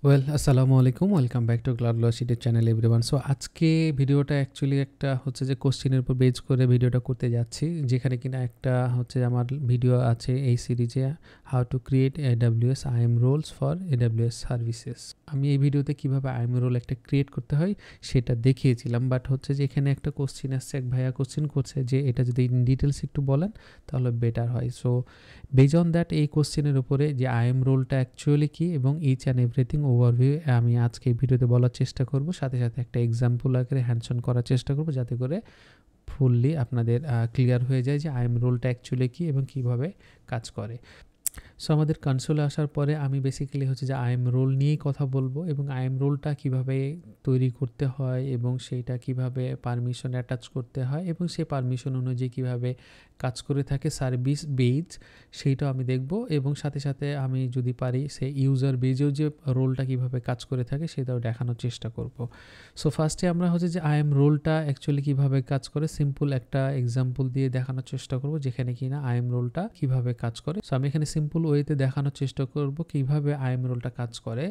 আসসালামু আলাইকুম। Welcome back to cloud velocity channel everyone. So আজকে ভিডিওটা অ্যাকচুয়ালি একটা হচ্ছে যে কোশ্চেনের উপর বেস করে ভিডিওটা করতে যাচ্ছি। যেখানে কিনা একটা হচ্ছে আমার ভিডিও আছে এই সিরিজে how to create AWS IAM roles for AWS services. আমি এই ভিডিওতে কিভাবে IAM রোল একটা ক্রিয়েট করতে হয় সেটা দেখিয়েছিলাম। বাট হচ্ছে যে এখানে একটা কোশ্চেন আসছে, এক ভাইয়া কোশ্চেন করছে যে এটা যদি ইন ডিটেলস একটু বলেন তাহলে বেটার হয়। সো বেজ অন দ্যাট এই কোশ্চেনের উপরে যে IAM রোলটা অ্যাকচুয়ালি কি এবং ইচ অ্যান্ড এভরিথিং ওভারভিউ আমি আজকে এই ভিডিওতে বলার চেষ্টা করব, সাথে সাথে একটা এক্সাম্পল আকারে হ্যান্ডসন করার চেষ্টা করব যাতে করে ফুললি আপনাদের ক্লিয়ার হয়ে যায় যে IAM রোলটা অ্যাকচুয়ালি কি এবং কিভাবে কাজ করে। সো আমাদের কনসোলে আসার পরে আমি বেসিক্যালি হচ্ছে যে IAM রোল নিয়েই কথা বলবো এবং IAM রোলটা কিভাবে তৈরি করতে হয় এবং সেইটা কিভাবে পারমিশন অ্যাটাচ করতে হয় এবং সেই পারমিশন অনুযায়ী কিভাবে কাজ করে থাকে সার্ভিস বেজ, সেইটাও আমি দেখব এবং সাথে সাথে আমি যদি পারি সেই ইউজার বেজেও যে রোলটা কিভাবে কাজ করে থাকে সেটাও দেখানোর চেষ্টা করব। সো ফার্স্টে আমরা হচ্ছে যে IAM রোলটা অ্যাকচুয়ালি কিভাবে কাজ করে সিম্পল একটা এক্সাম্পল দিয়ে দেখানোর চেষ্টা করব, যেখানে কিনা IAM রোলটা কিভাবে কাজ করে। সো আমি এখানে সিম্পল ওয়েতে দেখানোর চেষ্টা করব কিভাবে IAM রোলটা কাজ করে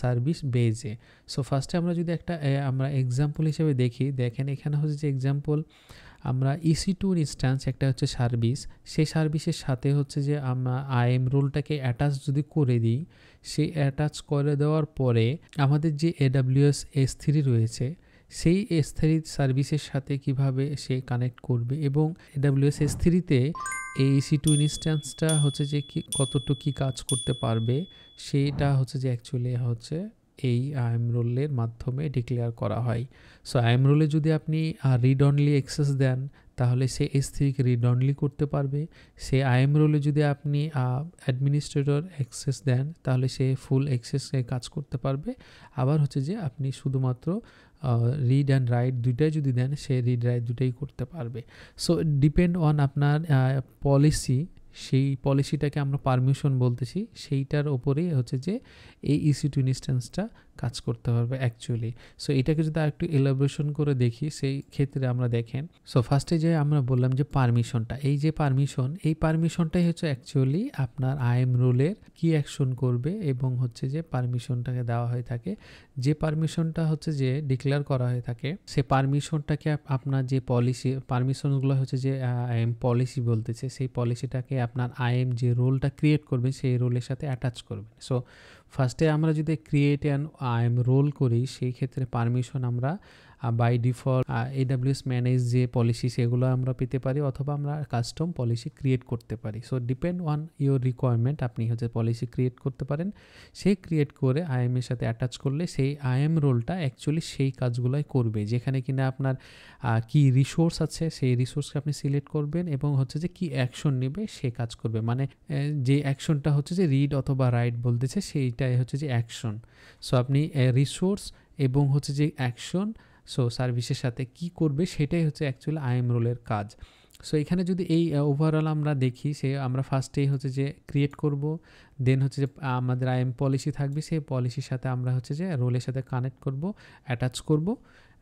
সার্ভিস বেজে। সো ফার্স্টে আমরা যদি একটা আমরা এক্সাম্পল হিসেবে দেখি, দেখেন এখানে হচ্ছে যে এক্সাম্পল আমরা EC2 ইনস্ট্যান্স একটা হচ্ছে সার্ভিস, সেই সার্ভিসের সাথে হচ্ছে যে আমরা IAM রোলটাকে অ্যাটাচ যদি করে দিই, সেই অ্যাটাচ করে দেওয়ার পরে আমাদের যে AWS S3 রয়েছে সেই S3 সার্ভিসের সাথে কিভাবে সে কানেক্ট করবে এবং AWS S3-তে এই EC2 ইনস্ট্যান্সটা হচ্ছে যে কি কতটুকু কী কাজ করতে পারবে সেটা হচ্ছে যে অ্যাকচুয়ালি হচ্ছে এই IAM রোলের মাধ্যমে ডিক্লেয়ার করা হয়। সো IAM রোলে যদি আপনি রিড অনলি অ্যাক্সেস দেন তাহলে সে S3-কে রিড অনলি করতে পারবে। সে IAM রোলে যদি আপনি অ্যাডমিনিস্ট্রেটর অ্যাক্সেস দেন তাহলে সে ফুল অ্যাক্সেসে কাজ করতে পারবে। আবার হচ্ছে যে আপনি শুধুমাত্র রিড অ্যান্ড রাইট দুইটাই যদি দেন সে রিড রাইট দুটাই করতে পারবে। সো ডিপেন্ড অন আপনার পলিসি, সেই পলিসিটাকে আমরা পারমিশন বলতেছি, সেইটার ওপরেই হচ্ছে যে এই EC2 ইনস্ট্যান্সটা কাজ করতে পারবে অ্যাকচুয়ালি। সো এটাকে যদি আরেকটু এলাবোরেশন করে দেখি সেই ক্ষেত্রে আমরা দেখেন, সো ফার্স্টে যে আমরা বললাম যে পারমিশনটা, এই যে পারমিশন, এই পারমিশনটাই হচ্ছে অ্যাকচুয়ালি আপনার IAM রোলের কি অ্যাকশন করবে এবং হচ্ছে যে পারমিশনটাকে দেওয়া হয়ে থাকে। যে পারমিশনটা হচ্ছে যে ডিক্লেয়ার করা হয়ে থাকে সে পারমিশনটাকে আপনার যে পলিসি পারমিশনগুলো হচ্ছে যে IAM পলিসি বলতেছে, সেই পলিসিটাকে আপনার IAM যে রোলটা ক্রিয়েট করবে সেই রোলের সাথে অ্যাটাচ করবেন। সো ফার্স্টে আমরা যদি ক্রিয়েট অ্যান IAM রোল করি সেই ক্ষেত্রে পারমিশন আমরা বাই ডিফল্ট AWS ম্যানেজ যে পলিসি সেগুলো আমরা পেতে পারি অথবা আমরা কাস্টম পলিসি ক্রিয়েট করতে পারি। So depend on your requirement, আপনি হচ্ছে পলিসি ক্রিয়েট করতে পারেন। সেই ক্রিয়েট করে IAM এর সাথে অ্যাটাচ করলে সেই IAM রোলটা অ্যাকচুয়ালি সেই কাজগুলোই করবে, যেখানে কিনা আপনার কি রিসোর্স আছে সেই রিসোর্সকে আপনি সিলেক্ট করবেন এবং হচ্ছে যে কি অ্যাকশন নেবে সে কাজ করবে। মানে যে অ্যাকশনটা হচ্ছে যে রিড অথবা রাইট বলতেছে সেইটাই হচ্ছে যে অ্যাকশন। সো আপনি রিসোর্স এবং হচ্ছে যে অ্যাকশন, সো সার্ভিসের সাথে কি করবে সেটাই হচ্ছে অ্যাকচুয়ালি IAM রোলের কাজ। সো এখানে যদি এই ওভারঅল আমরা দেখি, সে আমরা ফার্স্টেই হচ্ছে যে ক্রিয়েট করব, দেন হচ্ছে যে আমাদের IAM পলিসি থাকবে, সেই পলিসির সাথে আমরা হচ্ছে যে রোলের সাথে কানেক্ট করব, অ্যাটাচ করব।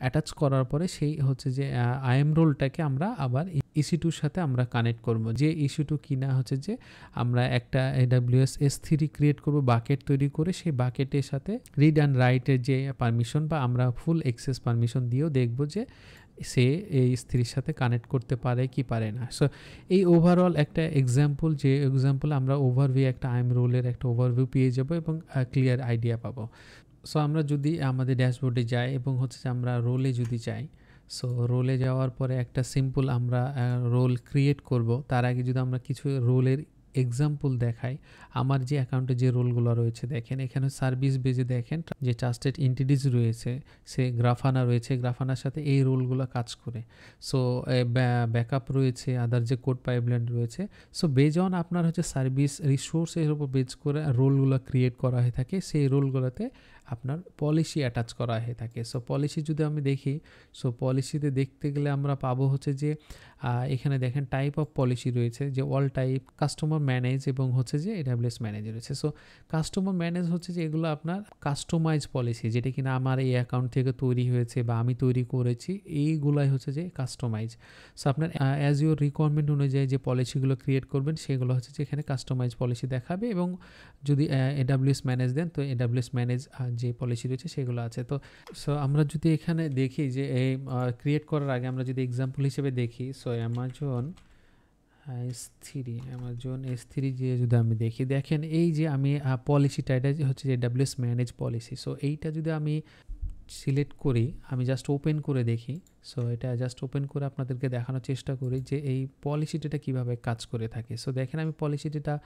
অ্যাটাচ করার পরে সেই হচ্ছে যে IAM রোলটাকে আমরা আবার EC2-র সাথে আমরা কানেক্ট করব, যে EC2 কিনা হচ্ছে যে আমরা একটা AWS S3 ক্রিয়েট করব বাকেট তৈরি করে, সেই বাকেটের সাথে রিড অ্যান্ড রাইটের যে পারমিশন বা আমরা ফুল অ্যাক্সেস পারমিশন দিয়েও দেখব যে সে এই স্ত্রীর সাথে কানেক্ট করতে পারে কি পারে না। সো এই ওভারঅল একটা এক্সাম্পল, যে এক্সাম্পল আমরা ওভারভিউ একটা IAM রোলের একটা ওভারভিউ পেয়ে যাব এবং ক্লিয়ার আইডিয়া পাবো। সো আমরা যদি আমাদের ড্যাশবোর্ডে যাই এবং হচ্ছে যে আমরা রোলে যদি যাই, সো রোলে যাওয়ার পরে একটা সিম্পল আমরা রোল ক্রিয়েট করব। তার আগে যদি আমরা কিছু রোলের এক্সাম্পল দেখাই, আমার যে অ্যাকাউন্টে যে রোলগুলো রয়েছে দেখেন এখানে সার্ভিস বেজে দেখেন যে ট্রাস্টেড এন্টিটিস রয়েছে, সে গ্রাফানা রয়েছে, গ্রাফানার সাথে এই রোলগুলো কাজ করে। সো ব্যাকআপ রয়েছে, আদার যে কোড পাইপলাইন রয়েছে। সো বেজ অন আপনার হচ্ছে সার্ভিস রিসোর্সের উপর বেজ করে রোলগুলো ক্রিয়েট করা হয়ে থাকে, সেই রোলগুলোতে আপনার পলিসি অ্যাটাচ করা হয়ে থাকে। সো পলিসি যদি আমি দেখি, সো পলিসিতে দেখতে গেলে আমরা পাবো হচ্ছে যে এখানে দেখেন টাইপ অফ পলিসি রয়েছে যে অল টাইপ, কাস্টমার ম্যানেজ এবং হচ্ছে যে AWS ম্যানেজ রয়েছে। সো কাস্টমার ম্যানেজ হচ্ছে যে এগুলো আপনার কাস্টমাইজ পলিসি, যেটা কিনা আমার এই অ্যাকাউন্ট থেকে তৈরি হয়েছে বা আমি তৈরি করেছি, এইগুলাই হচ্ছে যে কাস্টমাইজ। সো আপনার অ্যাজ ইউর রিকোয়ারমেন্ট অনুযায়ী যে পলিসিগুলো ক্রিয়েট করবেন সেগুলো হচ্ছে যে এখানে কাস্টমাইজ পলিসি দেখাবে, এবং যদি AWS ম্যানেজ দেন তো AWS ম্যানেজ যে পলিসি রয়েছে সেগুলো আছে। তো সো আমরা যদি এখানে দেখি যে এই ক্রিয়েট করার আগে আমরা যদি এক্সাম্পল হিসেবে দেখি, সো অ্যামাজন S3 যে যদি আমি দেখি, দেখেন এই যে আমি পলিসিটা, এটা হচ্ছে যে AWS ম্যানেজ পলিসি। সো এইটা যদি আমি সিলেক্ট করি, আমি জাস্ট ওপেন করে দেখি, সো এটা জাস্ট ওপেন করে আপনাদেরকে দেখানোর চেষ্টা করি যে এই পলিসিটা কীভাবে কাজ করে থাকে। সো দেখেন আমি পলিসিটা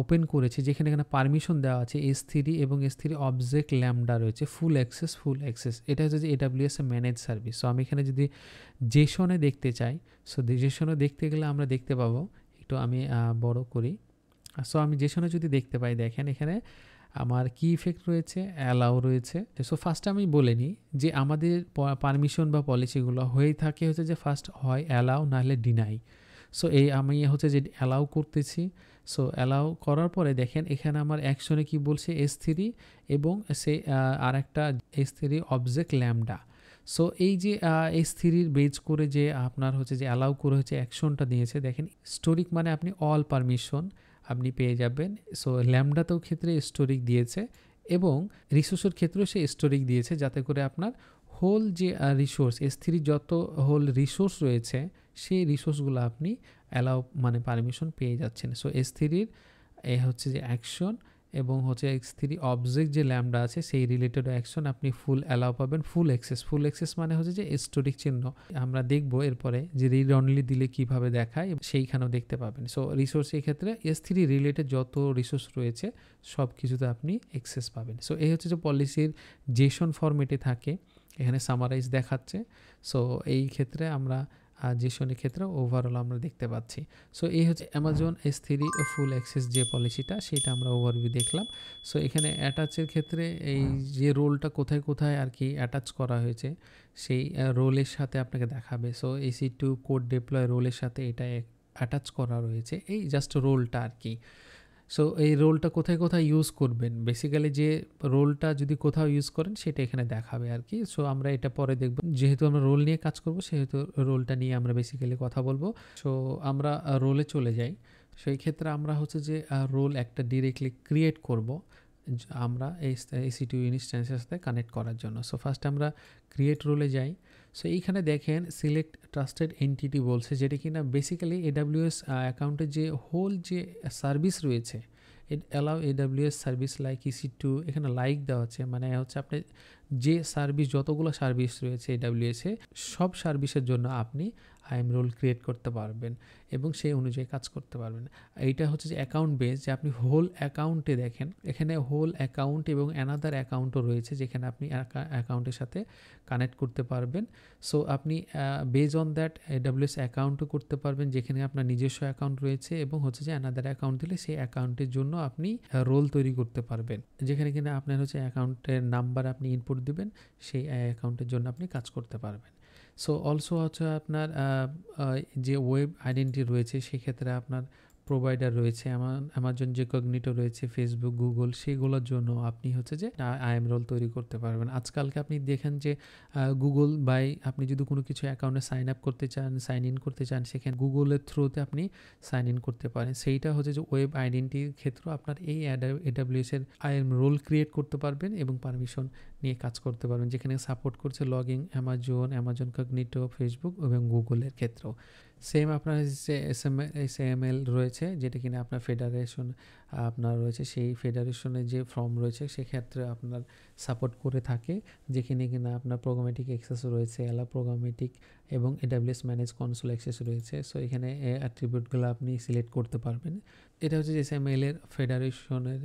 ওপেন করেছি, যেখানে এখানে পারমিশন দেওয়া আছে S3 এবং S3 অবজেক্ট ল্যামডা রয়েছে, ফুল অ্যাক্সেস। এটা হচ্ছে যে AWS ম্যানেজ সার্ভিস। সো আমি এখানে যদি জেসনে দেখতে চাই, সো জেসনে দেখতে গেলে আমরা দেখতে পাবো, একটু আমি বড় করি। সো আমি জেসনে যদি দেখতে পাই, দেখেন এখানে আমার কি ইফেক্ট রয়েছে, অ্যালাউ রয়েছে। সো ফার্স্ট আমি বলে নিই যে আমাদের পারমিশন বা পলিসিগুলো হয়ে থাকে হচ্ছে যে ফার্স্ট হয় অ্যালাউ, নাহলে ডিনাই। সো এই আমি হচ্ছে যে অ্যালাউ করতেছি। সো অ্যালাউ করার পরে দেখেন এখানে আমার অ্যাকশনে কি বলছে, S3 এবং সে আর একটা S3 অবজেক্ট ল্যামডা। সো এই যে S3 বেজ করে যে আপনার হচ্ছে যে অ্যালাউ করে হচ্ছে অ্যাকশনটা দিয়েছে, দেখেন স্টোরিক মানে আপনি অল পারমিশন আপনি পেয়ে যাবেন। সো ল্যামডাতেও ক্ষেত্রে স্টোরিক দিয়েছে এবং রিসোর্সের ক্ষেত্রেও সে স্টোরিক দিয়েছে, যাতে করে আপনার হোল যে রিসোর্স S3 যত হোল রিসোর্স রয়েছে সেই রিসোর্সগুলো আপনি অ্যালাউ মানে পারমিশন পেয়ে যাচ্ছেন। সো S3 এ হচ্ছে যে অ্যাকশন এবং হচ্ছে S3 অবজেক্ট যে ল্যামডা আছে সেই রিলেটেড অ্যাকশন আপনি ফুল অ্যালাউ পাবেন, ফুল অ্যাক্সেস মানে হচ্ছে যে স্টোরিক চিহ্ন। আমরা দেখবো এরপরে যে রিড অনলি দিলে কিভাবে দেখায়, সেইখানেও দেখতে পাবেন। সো রিসোর্স এই ক্ষেত্রে S3 রিলেটেড যত রিসোর্স রয়েছে সব কিছুতে আপনি অ্যাক্সেস পাবেন। সো এই হচ্ছে যে পলিসির জেসন ফরম্যাটে থাকে, এখানে সামারাইজ দেখাচ্ছে। সো এই ক্ষেত্রে আমরা জেসনের ক্ষেত্রে ওভারঅল আমরা দেখতে পাচ্ছি। সো এই হচ্ছে অ্যামাজন S3 ফুল অ্যাক্সেস যে পলিসিটা, সেটা আমরা ওভারভিউ দেখলাম। সো এখানে অ্যাটাচের ক্ষেত্রে এই যে রোলটা কোথায় কোথায় আর কি অ্যাটাচ করা হয়েছে সেই রোলের সাথে আপনাকে দেখাবে। সো EC2 কোড ডিপ্লয় রোলের সাথে এটা অ্যাটাচ করা রয়েছে, এই জাস্ট রোলটা আর কি। সো এই রোলটা কোথায় কোথায় ইউজ করবেন, বেসিক্যালি যে রোলটা যদি কোথাও ইউজ করেন সেটা এখানে দেখাবে আর কি। সো আমরা এটা পরে দেখব, যেহেতু আমরা রোল নিয়ে কাজ করব সেহেতু রোলটা নিয়ে আমরা বেসিক্যালি কথা বলবো। সো আমরা রোলে চলে যাই। সেই ক্ষেত্রে আমরা হচ্ছে যে রোল একটা ডিরেক্টলি ক্রিয়েট করব আমরা এই EC2 ইনস্ট্যান্সের সাথে কানেক্ট করার জন্য। সো ফার্স্ট আমরা ক্রিয়েট রোলে যাই। সো এইখানে দেখেন সিলেক্ট ট্রাস্টেড এন্টিটি বলছে, যেটা কিনা বেসিক্যালি AWS অ্যাকাউন্টের যে হোল যে সার্ভিস রয়েছে, allow AWS service like EC2, এখানে লাইক দেওয়া আছে, মানে হচ্ছে আপনি যে সার্ভিস যতগুলো সার্ভিস রয়েছে AWS এ সব সার্ভিসের জন্য আপনি IAM রোল ক্রিয়েট করতে পারবেন এবং সেই অনুযায়ী কাজ করতে পারবেন। এইটা হচ্ছে যে অ্যাকাউন্ট বেস, যে আপনি হোল অ্যাকাউন্টে দেখেন এখানে হোল অ্যাকাউন্ট এবং অ্যানাদার অ্যাকাউন্টও রয়েছে, যেখানে আপনি অ্যাকাউন্টের সাথে কানেক্ট করতে পারবেন। সো আপনি বেজ অন দ্যাট AWS অ্যাকাউন্টও করতে পারবেন, যেখানে আপনার নিজস্ব অ্যাকাউন্ট রয়েছে, এবং হচ্ছে যে অ্যানাদার অ্যাকাউন্ট দিলে সেই অ্যাকাউন্টের জন্য আপনি রোল তৈরি করতে পারবেন, যেখানে কিনা আপনার হচ্ছে অ্যাকাউন্টের নাম্বার আপনি ইনপুট দিবেন, সেই অ্যাকাউন্টের জন্য আপনি কাজ করতে পারবেন। সো অলসো হচ্ছে আপনার যে ওয়েব আইডেন্টিটি রয়েছে সেক্ষেত্রে আপনার প্রোভাইডার রয়েছে, অ্যামাজন যে কগনিটো রয়েছে, ফেসবুক, গুগল, সেগুলোর জন্য আপনি হচ্ছে যে IAM রোল তৈরি করতে পারবেন। আজকালকে আপনি দেখেন যে গুগল বাই আপনি যদি কোনো কিছু অ্যাকাউন্টে সাইন আপ করতে চান, সাইন ইন করতে চান, সেখানে গুগলের থ্রুতে আপনি সাইন ইন করতে পারেন। সেইটা হচ্ছে যে ওয়েব আইডেন্টিটির ক্ষেত্রেও আপনার এই AWS এর IAM রোল ক্রিয়েট করতে পারবেন এবং পারমিশন নিয়ে কাজ করতে পারবেন, যেখানে সাপোর্ট করছে লগইন, অ্যামাজন কগনিটো, ফেসবুক এবং গুগলের ক্ষেত্রেও। সেম আপনার যে SML রয়েছে, যেটা কিনা আপনার ফেডারেশন আপনার রয়েছে, সেই ফেডারেশনের যে ফর্ম রয়েছে সেক্ষেত্রে আপনার সাপোর্ট করে থাকে, যেখানে কিনা আপনার প্রোগ্রামেটিক অ্যাক্সেস রয়েছে, অ্যালা প্রোগ্রামেটিক এবং AWS ম্যানেজ কনসোল অ্যাক্সেস রয়েছে। সো এখানে অ্যাট্রিবিউটগুলো আপনি সিলেক্ট করতে পারবেন। এটা হচ্ছে যে SML এর ফেডারেশনের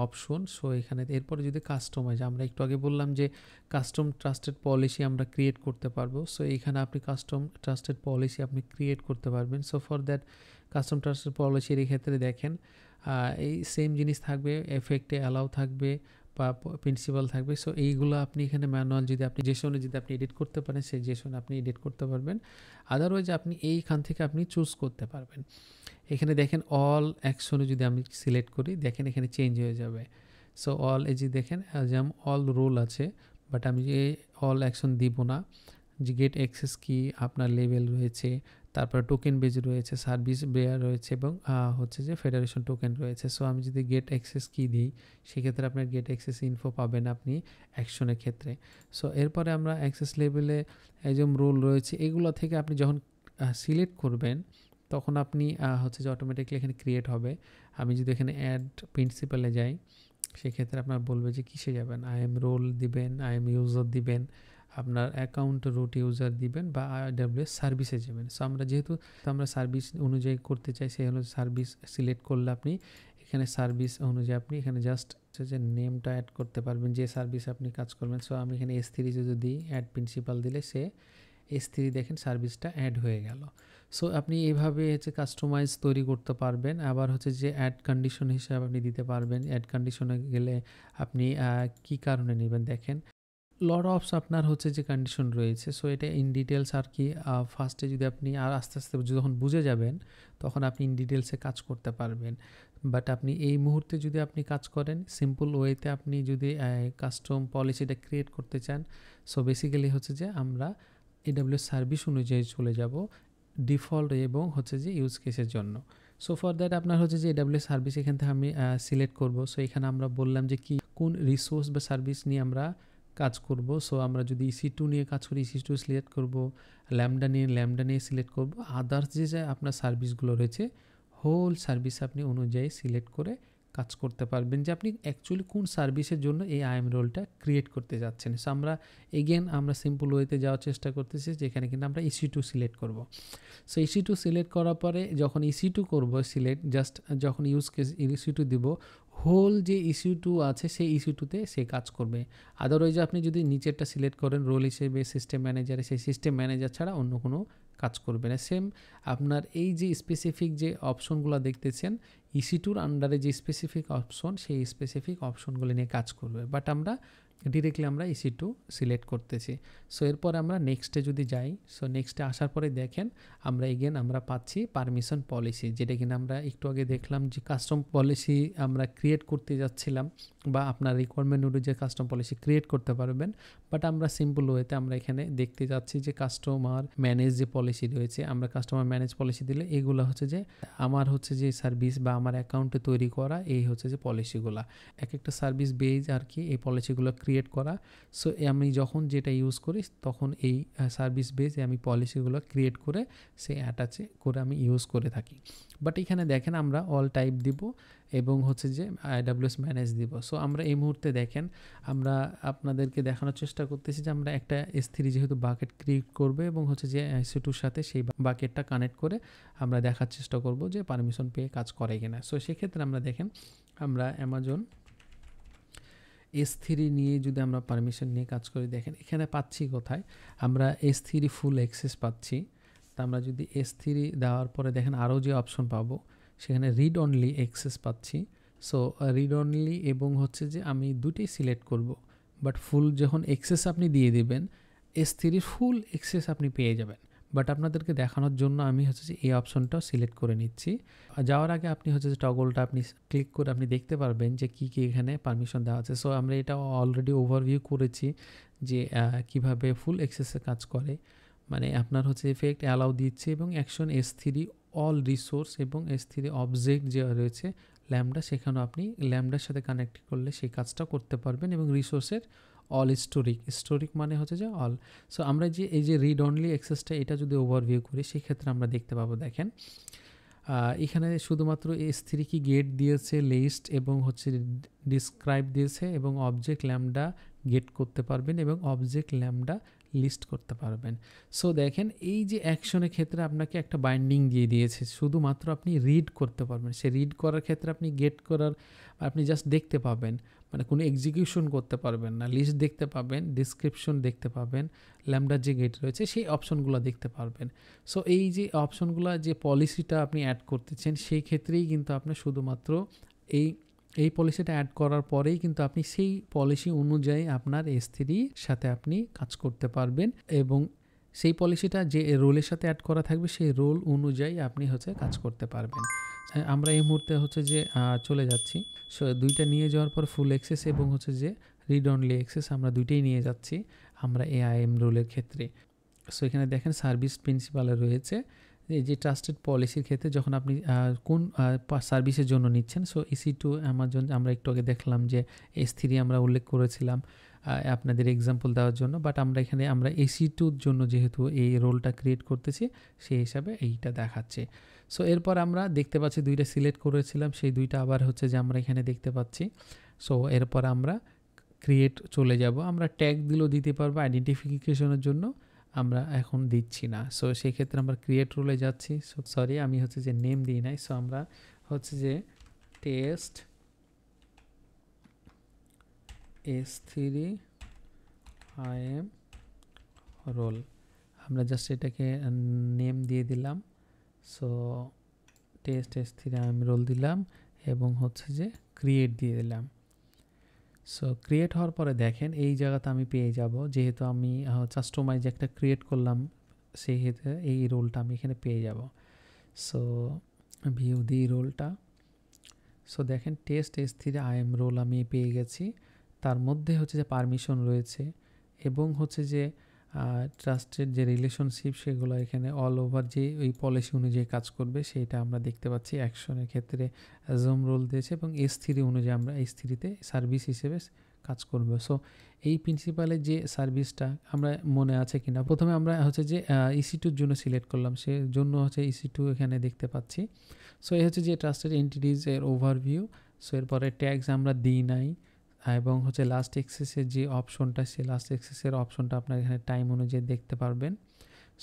অপশন। সো এখানে এরপরে যদি কাস্টমাইজ, আমরা একটু আগে বললাম যে কাস্টম ট্রাস্টেড পলিসি আমরা ক্রিয়েট করতে পারবো। সো এইখানে আপনি কাস্টম ট্রাস্টেড পলিসি আপনি ক্রিয়েট করতে পারবেন। So for that custom trusted পলিসির ক্ষেত্রে দেখেন এই সেম জিনিস থাকবে, এফেক্টে অ্যালাউ থাকবে, বা প্রিন্সিপাল থাকবে। সো এইগুলো আপনি এখানে ম্যানুয়াল যদি আপনি জেসনে যদি আপনি এডিট করতে পারেন সেই জেসনে আপনি এডিট করতে পারবেন। আদারওয়াইজ আপনি এইখান থেকে আপনি চুজ করতে পারবেন। এখানে দেখেন অল অ্যাকশনে যদি আমি সিলেক্ট করি দেখেন এখানে চেঞ্জ হয়ে যাবে। সো অল এই যে দেখেন যেমন অল রোল আছে, বাট আমি যে অল অ্যাকশন দিব না। যে গেট অ্যাক্সেস কি আপনার লেভেল রয়েছে, তারপরে টোকেন বেজ রয়েছে, সার্ভিস বেয়ার রয়েছে এবং হচ্ছে যে ফেডারেশন টোকেন রয়েছে। সো আমি যদি গেট অ্যাক্সেস কি দিই সেক্ষেত্রে আপনার গেট অ্যাক্সেস ইনফো পাবেন আপনি অ্যাকশনের ক্ষেত্রে। সো এরপরে আমরা অ্যাক্সেস লেভেলে এই যে রোল রয়েছে এগুলো থেকে আপনি যখন সিলেক্ট করবেন তখন আপনি হচ্ছে যে অটোমেটিকলি এখানে ক্রিয়েট হবে। আমি যদি এখানে অ্যাড প্রিন্সিপালে যাই সেক্ষেত্রে আপনার বলবে যে কিসে যাবেন, আই এম রোল দিবেন, আই এম ইউজার দিবেন, আপনার অ্যাকাউন্ট রুট ইউজার দিবেন বা AWS সার্ভিসে যাবেন। সো আমরা যেহেতু আমরা সার্ভিস অনুযায়ী করতে চাই সেই হলো সার্ভিস সিলেক্ট করলে আপনি এখানে সার্ভিস অনুযায়ী আপনি এখানে জাস্ট যে নেমটা অ্যাড করতে পারবেন যে সার্ভিস আপনি কাজ করবেন। সো আমি এখানে S3 যদি অ্যাড প্রিন্সিপাল দিলে সে S3 দেখেন সার্ভিসটা অ্যাড হয়ে গেল। সো আপনি এইভাবে হচ্ছে কাস্টমাইজ তৈরি করতে পারবেন। আবার হচ্ছে যে অ্যাড কন্ডিশন হিসাবে আপনি দিতে পারবেন। অ্যাড কন্ডিশনে গেলে আপনি কি কারণে নেবেন দেখেন লট অফস আপনার হচ্ছে যে কন্ডিশন রয়েছে। সো এটা ইন ডিটেলস আর কি ফার্স্টে যদি আপনি আর আস্তে আস্তে যখন বুঝে যাবেন তখন আপনি ইন ডিটেলসে কাজ করতে পারবেন। বাট আপনি এই মুহূর্তে যদি আপনি কাজ করেন সিম্পল ওয়েতে আপনি যদি কাস্টম পলিসিটা ক্রিয়েট করতে চান, সো বেসিক্যালি হচ্ছে যে আমরা AWS সার্ভিস অনুযায়ী চলে যাব ডিফল্ট এবং হচ্ছে যে ইউজ কেসের জন্য। সো ফর দ্যাট আপনার হচ্ছে যে AWS সার্ভিস এখান থেকে আমি সিলেক্ট করব। সো এখানে আমরা বললাম যে কি কোন রিসোর্স বা সার্ভিস নিয়ে আমরা কাজ করব। সো আমরা যদি EC2 নিয়ে কাজ করি EC2 সিলেক্ট করব, ল্যামডা নিয়ে সিলেক্ট করব। আদার্স যে আপনার সার্ভিসগুলো রয়েছে হোল সার্ভিস আপনি অনুযায়ী সিলেক্ট করে কাজ করতে পারবেন যে আপনি অ্যাকচুয়ালি কোন সার্ভিসের জন্য এই আইএম রোলটা ক্রিয়েট করতে যাচ্ছেন। সো আমরা আমরা সিম্পল ওয়েতে যাওয়ার চেষ্টা করতেছি যেখানে কিন্তু আমরা EC2 সিলেক্ট করব। সো EC2 সিলেক্ট করার পরে যখন EC2 করব সিলেক্ট জাস্ট যখন ইউজ কেস EC2 দিব হোল যে EC2 আছে সেই EC2তে সে কাজ করবে। আদারওয়াইজ আপনি যদি নিচেরটা সিলেক্ট করেন রোল হিসেবে সিস্টেম ম্যানেজারে সেই সিস্টেম ম্যানেজার ছাড়া অন্য কোনো কাজ করবে না। সেম আপনার এই যে স্পেসিফিক যে অপশনগুলো দেখতেছেন EC2-র আন্ডারে যে স্পেসিফিক অপশন সেই স্পেসিফিক অপশনগুলো নিয়ে কাজ করবে। বাট আমরা ডিরেক্টলি আমরা EC2 সিলেক্ট করতেছি। সো এরপর আমরা নেক্সটে যদি যাই, সো নেক্সটে আসার পরে দেখেন আমরা পাচ্ছি পারমিশন পলিসি, যেটা কিনা আমরা একটু আগে দেখলাম যে কাস্টম পলিসি আমরা ক্রিয়েট করতে যাচ্ছিলাম বা আপনার রিকোয়ারমেন্ট অনুযায়ী কাস্টম পলিসি ক্রিয়েট করতে পারবেন। বাট আমরা সিম্পল ওয়েতে আমরা এখানে দেখতে যাচ্ছি যে কাস্টমার ম্যানেজ যে পলিসি রয়েছে, আমরা কাস্টমার ম্যানেজ পলিসি দিলে এগুলো হচ্ছে যে আমার হচ্ছে যে সার্ভিস বা আমার অ্যাকাউন্টে তৈরি করা এই হচ্ছে যে পলিসিগুলো এক একটা সার্ভিস বেজ আর কি এই পলিসিগুলো ক্রিয়েট করা। সো আমি যখন যেটা ইউজ করি তখন এই সার্ভিস বেজ আমি পলিসিগুলো ক্রিয়েট করে সে অ্যাটাচে করে আমি ইউজ করে থাকি। বাট এখানে দেখেন আমরা অল টাইপ দিব এবং হচ্ছে যে AWS ম্যানেজ দিব। সো আমরা এই মুহূর্তে দেখেন আমরা আপনাদেরকে দেখানোর চেষ্টা করতেছি যে আমরা একটা S3 যেহেতু বাকেট ক্রিয়েট করবে এবং হচ্ছে যে EC2-র সাথে সেই বাকেটটা কানেক্ট করে আমরা দেখার চেষ্টা করব যে পারমিশন পেয়ে কাজ করে কিনা। সো সেক্ষেত্রে আমরা দেখেন আমরা অ্যামাজন S3 নিয়ে যদি আমরা পারমিশন নিয়ে কাজ করি দেখেন এখানে পাচ্ছি কোথায় আমরা S3 ফুল অ্যাক্সেস পাচ্ছি। তা আমরা যদি S3 দেওয়ার পরে দেখেন আরও যে অপশন পাবো সেখানে রিড অনলি অ্যাক্সেস পাচ্ছি। সো রিড অনলি এবং হচ্ছে যে আমি দুটোই সিলেক্ট করব। বাট ফুল যখন অ্যাক্সেস আপনি দিয়ে দিবেন S3 ফুল অ্যাক্সেস আপনি পেয়ে যাবেন। বাট আপনাদেরকে দেখানোর জন্য আমি হচ্ছে যে এই অপশনটাও সিলেক্ট করে নিচ্ছি। যাওয়ার আগে আপনি হচ্ছে যে টগলটা আপনি ক্লিক করে আপনি দেখতে পারবেন যে কী কী এখানে পারমিশন দেওয়া আছে। সো আমরা এটা অলরেডি ওভারভিউ করেছি যে কিভাবে ফুল অ্যাক্সেসে কাজ করে, মানে আপনার হচ্ছে এফেক্ট অ্যালাউ দিচ্ছে এবং অ্যাকশন S3 অল রিসোর্স এবং S3 অবজেক্ট যে রয়েছে ল্যামডা সেখানেও আপনি ল্যামডার সাথে কানেক্ট করলে সেই কাজটা করতে পারবেন এবং রিসোর্সের অল স্টোরিক মানে হচ্ছে যে অল। সো আমরা যে এই যে রিড অনলি অ্যাক্সেসটা এটা যদি ওভারভিউ করি সেক্ষেত্রে আমরা দেখতে পাবো দেখেন এখানে শুধুমাত্র S3 কি গেট দিয়েছে লিস্ট এবং হচ্ছে ডিসক্রাইব দিয়েছে এবং অবজেক্ট ল্যামডা গেট করতে পারবেন এবং অবজেক্ট ল্যামডা লিস্ট করতে পারবেন। সো দেখেন এই যে অ্যাকশনের ক্ষেত্রে আপনাকে একটা বাইন্ডিং দিয়ে দিয়েছে, শুধুমাত্র আপনি রিড করতে পারবেন। সে রিড করার ক্ষেত্রে আপনি গেট করার আপনি জাস্ট দেখতে পাবেন, মানে কোনো এক্সিকিউশন করতে পারবেন না। লিস্ট দেখতে পাবেন, ডিসক্রিপশন দেখতে পাবেন, ল্যামডার যে গেট রয়েছে সেই অপশনগুলো দেখতে পারবেন। সো এই যে অপশনগুলো যে পলিসিটা আপনি অ্যাড করতেছেন সেই ক্ষেত্রেই কিন্তু আপনার শুধুমাত্র এই এই পলিসিটা অ্যাড করার পরেই কিন্তু আপনি সেই পলিসি অনুযায়ী আপনার S3 সাথে আপনি কাজ করতে পারবেন, এবং সেই পলিসিটা যে রোলের সাথে অ্যাড করা থাকবে সেই রোল অনুযায়ী আপনি হচ্ছে কাজ করতে পারবেন। আমরা এই মুহূর্তে হচ্ছে যে চলে যাচ্ছি। সো দুইটা নিয়ে যাওয়ার পর ফুল অ্যাক্সেস এবং হচ্ছে যে রিড অনলি অ্যাক্সেস আমরা দুইটাই নিয়ে যাচ্ছি আমরা AIM রোলের ক্ষেত্রে। সো এখানে দেখেন সার্ভিস প্রিন্সিপালে রয়েছে এই যে ট্রাস্টেড পলিসির ক্ষেত্রে যখন আপনি কোন সার্ভিসের জন্য নিচ্ছেন। সো EC2 অ্যামাজন আমরা একটু আগে দেখলাম যে S3 আমরা উল্লেখ করেছিলাম আপনাদের এক্সাম্পল দেওয়ার জন্য, বাট আমরা এখানে আমরা EC2-র জন্য যেহেতু এই রোলটা ক্রিয়েট করতেছি সেই হিসাবে এইটা দেখাচ্ছে। সো এরপর আমরা দেখতে পাচ্ছি দুইটা সিলেক্ট করেছিলাম, সেই দুইটা আবার হচ্ছে যে আমরা এখানে দেখতে পাচ্ছি। সো এরপর আমরা ক্রিয়েট চলে যাব, আমরা ট্যাগ দিলেও দিতে পারবো, আইডেন্টিফিকেশনের জন্য আমরা এখন দিচ্ছি না। সো সেই ক্ষেত্রে আমরা ক্রিয়েট রোলে যাচ্ছি। সো সরি আমি হচ্ছে যে নেম দিই নাই। সো আমরা হচ্ছে যে টেস্ট S3 IAM রোল আমরা জাস্ট এটাকে নেম দিয়ে দিলাম। So test S3 IAM role দিলাম এবং হচ্ছে যে ক্রিয়েট দিয়ে দিলাম। সো ক্রিয়েট হওয়ার পরে দেখেন এই জায়গাতে আমি পেয়ে যাব, যেহেতু আমি কাস্টমাইজ একটা ক্রিয়েট করলাম সেই ক্ষেত্রে এই রোলটা আমি এখানে পেয়ে যাব। সো ভিউ দিই রোলটা। সো দেখেন টেস্ট S3 IAM রোল আমি পেয়ে গেছি। তার মধ্যে হচ্ছে যে পারমিশন রয়েছে এবং হচ্ছে যে ট্রাস্টের যে রিলেশনশিপ সেগুলো এখানে অল ওভার যে ওই পলিসি অনুযায়ী কাজ করবে সেইটা আমরা দেখতে পাচ্ছি। অ্যাকশনের ক্ষেত্রে জুম রোল দিয়েছে এবং S3 অনুযায়ী আমরা S3-তে সার্ভিস হিসেবে কাজ করব। সো এই প্রিন্সিপালের যে সার্ভিসটা আমরা মনে আছে কিনা, প্রথমে আমরা হচ্ছে যে EC2-র জন্য সিলেক্ট করলাম, সে জন্য হচ্ছে EC2 এখানে দেখতে পাচ্ছি। সো এই হচ্ছে যে ট্রাস্টেড এন্টিটিজ এর ওভারভিউ। সো এরপরে ট্যাগস আমরা দিই নাই এবং হচ্ছে লাস্ট অ্যাক্সেসের যে অপশনটা সেই লাস্ট অ্যাক্সেসের অপশনটা আপনার এখানে টাইম অনুযায়ী দেখতে পারবেন।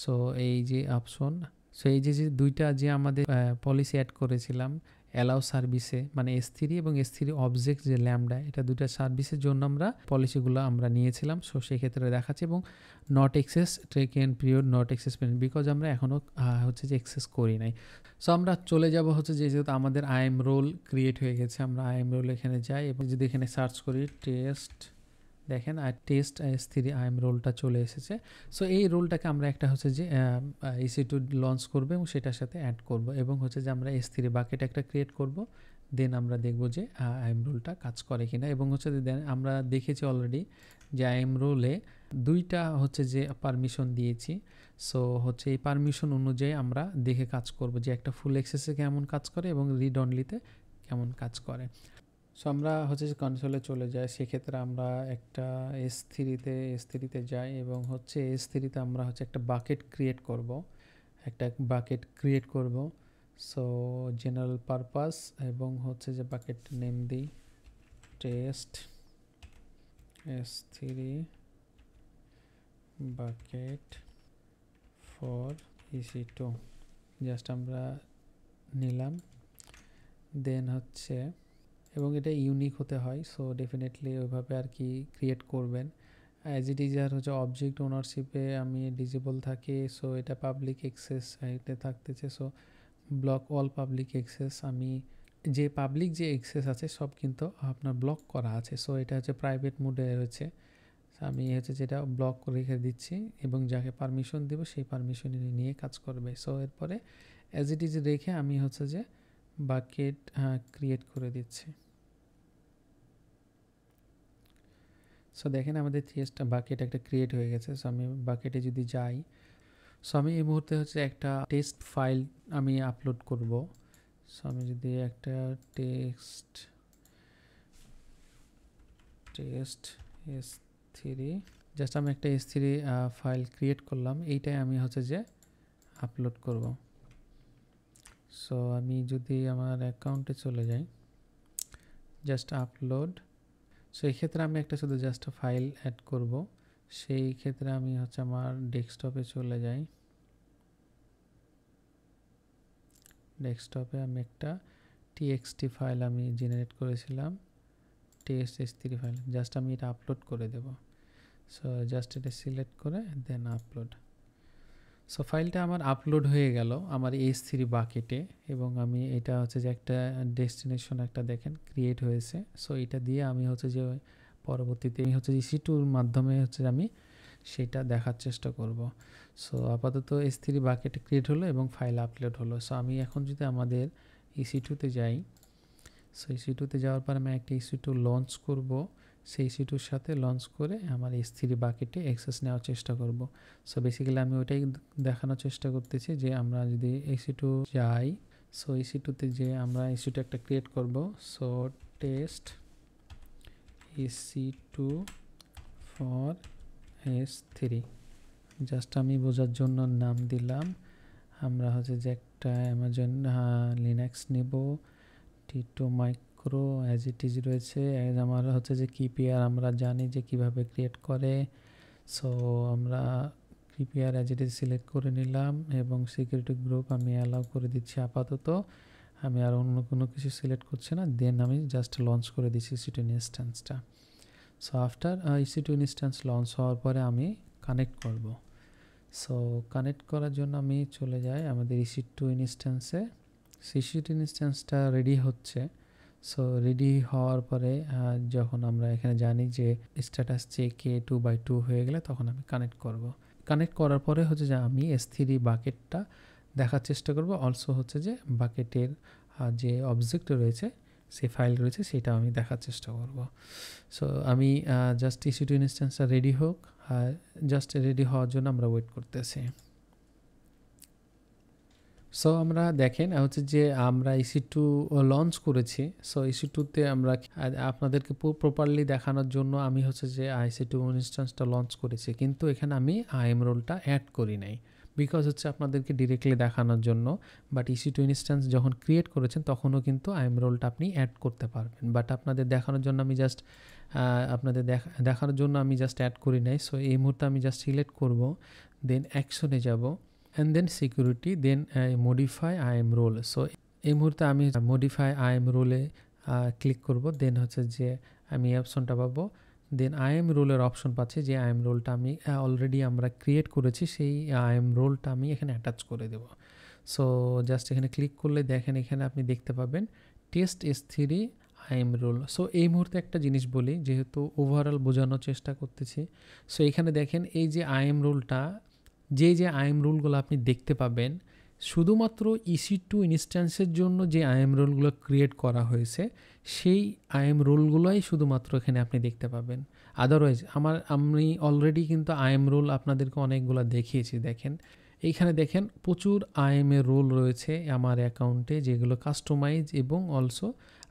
সো এই যে অপশন, সো এই যে দুইটা যে আমাদের পলিসি অ্যাড করেছিলাম অ্যালাউ সার্ভিসে, মানে S3 এবং S3 অবজেক্ট যে ল্যামডা, এটা দুইটা সার্ভিসের জন্য আমরা পলিসিগুলো আমরা নিয়েছিলাম। সো সেই ক্ষেত্রে দেখাচ্ছে এবং not access taken period not access payment, because আমরা এখনও হচ্ছে যে এক্সেস করি নাই। সো আমরা চলে যাব হচ্ছে যেহেতু আমাদের IAM রোল ক্রিয়েট হয়ে গেছে, আমরা IAM রোল এখানে যাই এবং যদি এখানে সার্চ করি টেস্ট, দেখেন আর টেস্ট S3 IAM রোলটা চলে এসেছে। সো এই রোলটাকে আমরা একটা হচ্ছে যে EC2 লঞ্চ করবো এবং সেটার সাথে অ্যাড করব এবং হচ্ছে যে আমরা S3 বাকেট একটা ক্রিয়েট করব, দেন আমরা দেখব যে IAM রোলটা কাজ করে কিনা। এবং হচ্ছে দেন আমরা দেখেছি অলরেডি যে IAM রোলে দুইটা হচ্ছে যে পারমিশন দিয়েছি। সো হচ্ছে এই পারমিশন অনুযায়ী আমরা দেখে কাজ করব যে একটা ফুল অ্যাক্সেসে কেমন কাজ করে এবং রিড অনলিতে কেমন কাজ করে। সো আমরা হচ্ছে যে কনসোলে চলে যাই, সেক্ষেত্রে আমরা একটা S3-তে যাই এবং হচ্ছে S3-তে আমরা হচ্ছে একটা বাকেট ক্রিয়েট করব, সো জেনারেল পারপাস এবং হচ্ছে যে বাকেট নেম দিই test S3 bucket for EC2 just আমরা নিলাম। দেন হচ্ছে এবং এটা ইউনিক হতে হয়, সো ডেফিনেটলি ওইভাবে আর কি ক্রিয়েট করবেন। অ্যাজ ইট ইজ আর হচ্ছে অবজেক্ট ওনারশিপে আমি ডিজেবল থাকে, সো এটা পাবলিক অ্যাক্সেস এতে থাকতেছে। So block all public access, আমি যে পাবলিক যে অ্যাক্সেস আছে সব কিন্তু আপনার ব্লক করা আছে। সো এটা হচ্ছে প্রাইভেট মোডে রয়েছে, আমি হচ্ছে যেটা ব্লক রেখে দিচ্ছি এবং যাকে পারমিশন দেবো সেই পারমিশন নিয়ে কাজ করবে। সো এরপরে অ্যাজ ইট ইজ রেখে আমি হচ্ছে যে বাকেট ক্রিয়েট করে দিচ্ছি। সো দেখেন আমাদের টেস্ট বাকেট একটা ক্রিয়েট হয়ে গেছে। সো আমি বাকেটে যদি যাই, সো আমি এই মুহূর্তে হচ্ছে একটা টেক্সট ফাইল আমি আপলোড করব। সো আমি যদি একটা টেক্সট S3 জাস্ট আমি একটা S3 ফাইল ক্রিয়েট করলাম, এইটাই আমি হচ্ছে যে আপলোড করব। সো আমি যদি আমার অ্যাকাউন্টে চলে যাই, জাস্ট আপলোড। সো এই ক্ষেত্রে আমি একটা শুধু জাস্ট ফাইল অ্যাড করব, সেই ক্ষেত্রে আমি হচ্ছে আমার ডেস্কটপে চলে যাই। ডেস্কটপে আমি একটা TXT ফাইল আমি জেনারেট করেছিলাম, টেস্ট S3 ফাইল, জাস্ট আমি এটা আপলোড করে দেব। সো জাস্ট এটা সিলেক্ট করে দেন আপলোড। সো ফাইলটা আমার আপলোড হয়ে গেল আমার S3 বাকেটে, এবং আমি এটা হচ্ছে যে একটা ডেস্টিনেশন একটা দেখেন ক্রিয়েট হয়েছে। সো এটা দিয়ে আমি হচ্ছে যে পরবর্তীতে আমি হচ্ছে EC2-র মাধ্যমে হচ্ছে আমি সেটা দেখার চেষ্টা করব। সো আপাতত S3 বাকেটে ক্রিয়েট হলো এবং ফাইল আপলোড হলো। সো আমি এখন যদি আমাদের EC2-তে যাই, সো EC2-তে যাওয়ার পর আমি একটা EC2 লঞ্চ করব। সেই EC2-র সাথে লঞ্চ করে আমার S3 বাকেটে অ্যাক্সেস নেওয়ার চেষ্টা করব। সো বেসিক্যালি আমি ওইটাই দেখানোর চেষ্টা করতেছি যে আমরা যদি EC2 যাই, সো EC2-তে যে আমরা EC2 একটা ক্রিয়েট করব। So test EC2 for S3 just আমি বোঝার জন্য নাম দিলাম। আমরা হচ্ছে যে একটা অ্যামাজন লিনাক্স নেব, T2 micro as it is রয়েছে। আমার হচ্ছে যে কিপিআর আমরা জানি যে কিভাবে ক্রিয়েট করে। সো আমরা কিপিআর অ্যাজ ইট ইজ সিলেক্ট করে নিলাম এবং সিকিউরিটি গ্রুপ আমি অ্যালাউ করে দিচ্ছি আপাতত। আমি আর অন্য কোনো কিছু সিলেক্ট করছি না। দেন আমি জাস্ট লঞ্চ করে দিচ্ছি EC2 ইনস্ট্যান্সটা। So after EC2 instance launch হওয়ার পরে আমি কানেক্ট করব। সো কানেক্ট করার জন্য আমি চলে যাই আমাদের EC2 ইনস্ট্যান্সে। EC2 ইনস্ট্যান্সটা রেডি হচ্ছে। সো রেডি হওয়ার পরে যখন আমরা এখানে জানি যে স্ট্যাটাস চেকে 2x2 হয়ে গেলে তখন আমি কানেক্ট করব। কানেক্ট করার পরে হচ্ছে যে আমি S3 বাকেটটা দেখার চেষ্টা করব। অলসো হচ্ছে যে বাকেটের যে অবজেক্ট রয়েছে, সেই ফাইল রয়েছে, সেটা আমি দেখার চেষ্টা করব। সো আমি জাস্ট EC2 ইনস্ট্যান্সটা রেডি হোক, জাস্ট রেডি হওয়ার জন্য আমরা ওয়েট করতেছি। সো আমরা দেখেন হচ্ছে যে আমরা EC2 লঞ্চ করেছি। সো EC2-তে আমরা আপনাদেরকে প্রপারলি দেখানোর জন্য আমি হচ্ছে যে EC2 ইনস্ট্যান্সটা লঞ্চ করেছি, কিন্তু এখানে আমি IAM রোলটা অ্যাড করি নাই, বিকজ হচ্ছে আপনাদেরকে ডিরেক্টলি দেখানোর জন্য। বাট EC2 ইনস্ট্যান্স যখন ক্রিয়েট করেছেন তখনও কিন্তু IAM রোলটা আপনি অ্যাড করতে পারবেন, বাট আপনাদের দেখানোর জন্য আমি জাস্ট দেখানোর জন্য আমি জাস্ট অ্যাড করি নাই। সো এই মুহূর্তে আমি জাস্ট সিলেক্ট করব, দেন অ্যাকশনে যাব, and then security, then modify IAM role. So এই মুহূর্তে আমি modify IAM role ক্লিক করব। দেন হচ্ছে যে আমি অপশনটা পাবো, দেন IAM রোলের অপশন পাচ্ছি, যে IAM রোলটা আমি অলরেডি আমরা ক্রিয়েট করেছি, সেই IAM রোলটা আমি এখানে অ্যাটাচ করে দেব। সো জাস্ট এখানে ক্লিক করলে দেখেন এখানে আপনি দেখতে পাবেন test S3 IAM role. So এই মুহূর্তে একটা জিনিস বলি, যেহেতু ওভারঅল বোঝানোর চেষ্টা করতেছি। সো এখানে দেখেন এই যে IAM রোলটা, যে IAM রুলগুলো আপনি দেখতে পাবেন, শুধুমাত্র EC2 ইনস্ট্যান্সের জন্য যে IAM রুলগুলো ক্রিয়েট করা হয়েছে, সেই IAM রুলগুলোই শুধুমাত্র এখানে আপনি দেখতে পাবেন। আদারওয়াইজ আমি অলরেডি কিন্তু IAM রুল আপনাদেরকে অনেকগুলো দেখিয়েছি। দেখেন এইখানে দেখেন প্রচুর IAM এর রোল রয়েছে আমার অ্যাকাউন্টে, যেগুলো কাস্টমাইজ এবং অলসো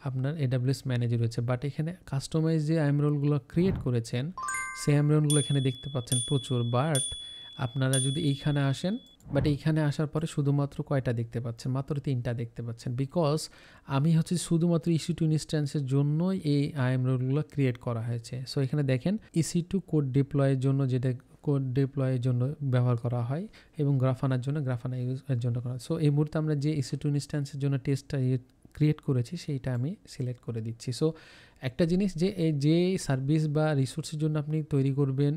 আপনার AWS ম্যানেজ রয়েছে। বাট এখানে কাস্টমাইজ যে IAM রোলগুলো ক্রিয়েট করেছেন, সেই IAM রোলগুলো এখানে দেখতে পাচ্ছেন প্রচুর। বাট আপনারা যদি এইখানে আসেন, বাট এইখানে আসার পরে শুধুমাত্র কয়টা দেখতে পাচ্ছেন? মাত্র 3টা দেখতে পাচ্ছেন, বিকজ আমি হচ্ছে শুধুমাত্র EC2 ইনস্ট্যান্সের জন্যই এই IAM রোলগুলো ক্রিয়েট করা হয়েছে। সো এখানে দেখেন EC2 কোড ডিপ্লয়ের জন্য, যেটা কোড ডিপ্লয়ের জন্য ব্যবহার করা হয়, এবং গ্রাফানার জন্য, গ্রাফানা ইউজের জন্য করা হয়। সো এই মুহূর্তে আমরা যে EC2 ইনস্ট্যান্সের জন্য টেস্টটা ক্রিয়েট করেছি, সেইটা আমি সিলেক্ট করে দিচ্ছি। সো একটা জিনিস, যে সার্ভিস বা রিসোর্সের জন্য আপনি তৈরি করবেন